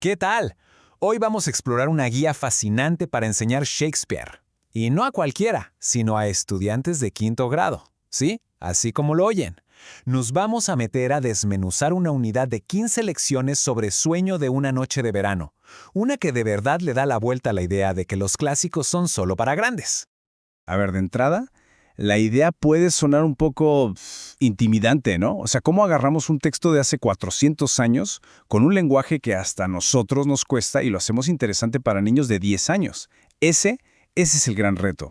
¿Qué tal? Hoy vamos a explorar una guía fascinante para enseñar Shakespeare. Y no a cualquiera, sino a estudiantes de quinto grado. ¿Sí? Así como lo oyen. Nos vamos a meter a desmenuzar una unidad de 15 lecciones sobre Sueño de una noche de verano. Una que de verdad le da la vuelta a la idea de que los clásicos son solo para grandes. A ver, de entrada, la idea puede sonar un poco intimidante, ¿no? O sea, ¿cómo agarramos un texto de hace 400 años con un lenguaje que hasta a nosotros nos cuesta y lo hacemos interesante para niños de 10 años? Ese es el gran reto.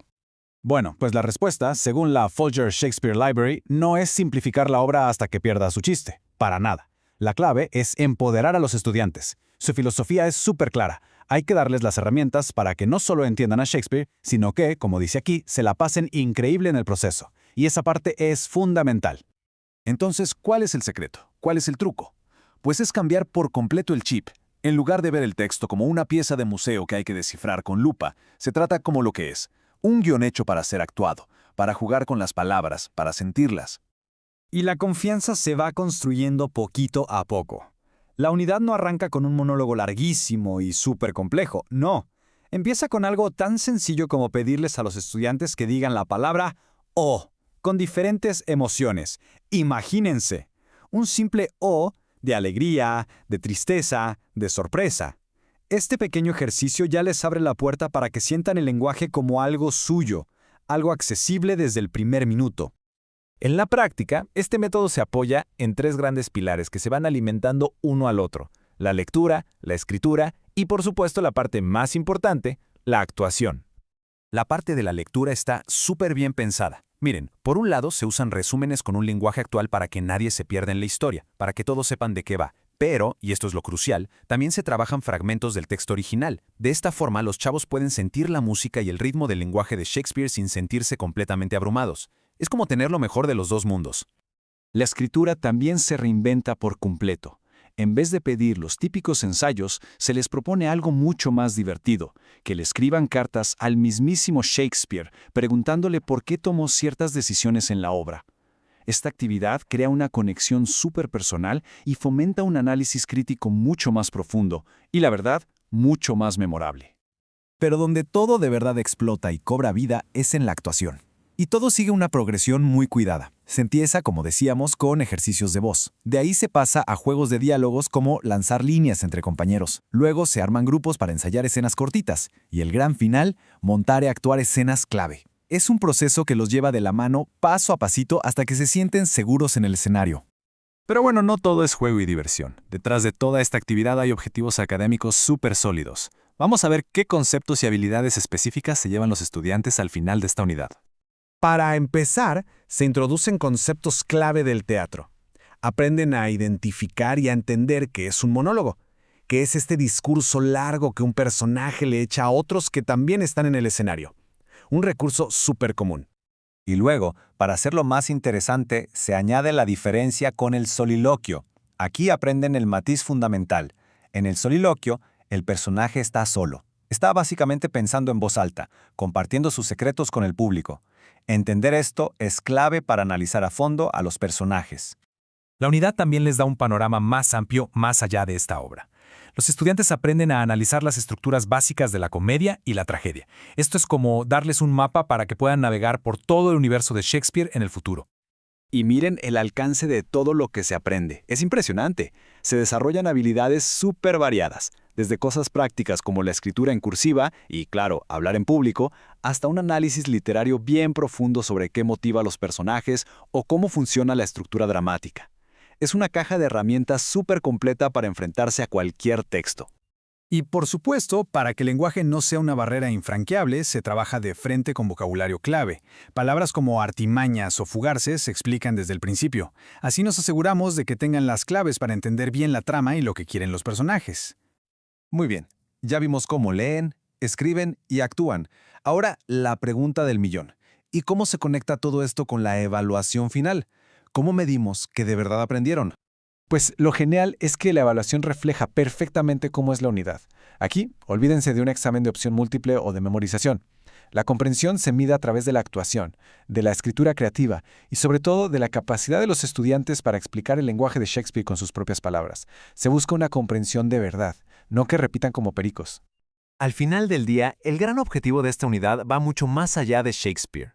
Bueno, pues la respuesta, según la Folger Shakespeare Library, no es simplificar la obra hasta que pierda su chiste. Para nada. La clave es empoderar a los estudiantes. Su filosofía es súper clara. Hay que darles las herramientas para que no solo entiendan a Shakespeare, sino que, como dice aquí, se la pasen increíble en el proceso. Y esa parte es fundamental. Entonces, ¿cuál es el secreto? ¿Cuál es el truco? Pues es cambiar por completo el chip. En lugar de ver el texto como una pieza de museo que hay que descifrar con lupa, se trata como lo que es. Un guión hecho para ser actuado, para jugar con las palabras, para sentirlas. Y la confianza se va construyendo poquito a poco. La unidad no arranca con un monólogo larguísimo y súper complejo, no. Empieza con algo tan sencillo como pedirles a los estudiantes que digan la palabra "o", con diferentes emociones. Imagínense, un simple "o" de alegría, de tristeza, de sorpresa. Este pequeño ejercicio ya les abre la puerta para que sientan el lenguaje como algo suyo, algo accesible desde el primer minuto. En la práctica, este método se apoya en 3 grandes pilares que se van alimentando uno al otro: la lectura, la escritura y, por supuesto, la parte más importante, la actuación. La parte de la lectura está súper bien pensada. Miren, por un lado se usan resúmenes con un lenguaje actual para que nadie se pierda en la historia, para que todos sepan de qué va. Pero, y esto es lo crucial, también se trabajan fragmentos del texto original. De esta forma, los chavos pueden sentir la música y el ritmo del lenguaje de Shakespeare sin sentirse completamente abrumados. Es como tener lo mejor de los dos mundos. La escritura también se reinventa por completo. En vez de pedir los típicos ensayos, se les propone algo mucho más divertido, que le escriban cartas al mismísimo Shakespeare, preguntándole por qué tomó ciertas decisiones en la obra. Esta actividad crea una conexión súper personal y fomenta un análisis crítico mucho más profundo y, la verdad, mucho más memorable. Pero donde todo de verdad explota y cobra vida es en la actuación. Y todo sigue una progresión muy cuidada. Se empieza, como decíamos, con ejercicios de voz. De ahí se pasa a juegos de diálogos como lanzar líneas entre compañeros. Luego se arman grupos para ensayar escenas cortitas. Y el gran final, montar y actuar escenas clave. Es un proceso que los lleva de la mano paso a pasito hasta que se sienten seguros en el escenario. Pero bueno, no todo es juego y diversión. Detrás de toda esta actividad hay objetivos académicos súper sólidos. Vamos a ver qué conceptos y habilidades específicas se llevan los estudiantes al final de esta unidad. Para empezar, se introducen conceptos clave del teatro. Aprenden a identificar y a entender qué es un monólogo, que es este discurso largo que un personaje le echa a otros que también están en el escenario. Un recurso súper común. Y luego, para hacerlo más interesante, se añade la diferencia con el soliloquio. Aquí aprenden el matiz fundamental. En el soliloquio, el personaje está solo. Está básicamente pensando en voz alta, compartiendo sus secretos con el público. Entender esto es clave para analizar a fondo a los personajes. La unidad también les da un panorama más amplio más allá de esta obra. Los estudiantes aprenden a analizar las estructuras básicas de la comedia y la tragedia. Esto es como darles un mapa para que puedan navegar por todo el universo de Shakespeare en el futuro. Y miren el alcance de todo lo que se aprende. Es impresionante. Se desarrollan habilidades súper variadas, desde cosas prácticas como la escritura en cursiva y, claro, hablar en público, hasta un análisis literario bien profundo sobre qué motiva a los personajes o cómo funciona la estructura dramática. Es una caja de herramientas súper completa para enfrentarse a cualquier texto. Y por supuesto, para que el lenguaje no sea una barrera infranqueable, se trabaja de frente con vocabulario clave. Palabras como artimañas o fugarse se explican desde el principio. Así nos aseguramos de que tengan las claves para entender bien la trama y lo que quieren los personajes. Muy bien, ya vimos cómo leen, escriben y actúan. Ahora, la pregunta del millón. ¿Y cómo se conecta todo esto con la evaluación final? ¿Cómo medimos que de verdad aprendieron? Pues lo genial es que la evaluación refleja perfectamente cómo es la unidad. Aquí, olvídense de un examen de opción múltiple o de memorización. La comprensión se mide a través de la actuación, de la escritura creativa y sobre todo de la capacidad de los estudiantes para explicar el lenguaje de Shakespeare con sus propias palabras. Se busca una comprensión de verdad, no que repitan como pericos. Al final del día, el gran objetivo de esta unidad va mucho más allá de Shakespeare.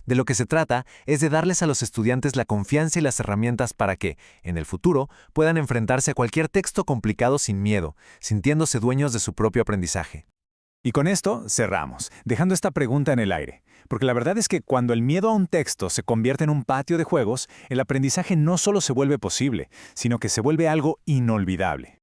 De lo que se trata es de darles a los estudiantes la confianza y las herramientas para que, en el futuro, puedan enfrentarse a cualquier texto complicado sin miedo, sintiéndose dueños de su propio aprendizaje. Y con esto cerramos, dejando esta pregunta en el aire, porque la verdad es que cuando el miedo a un texto se convierte en un patio de juegos, el aprendizaje no solo se vuelve posible, sino que se vuelve algo inolvidable.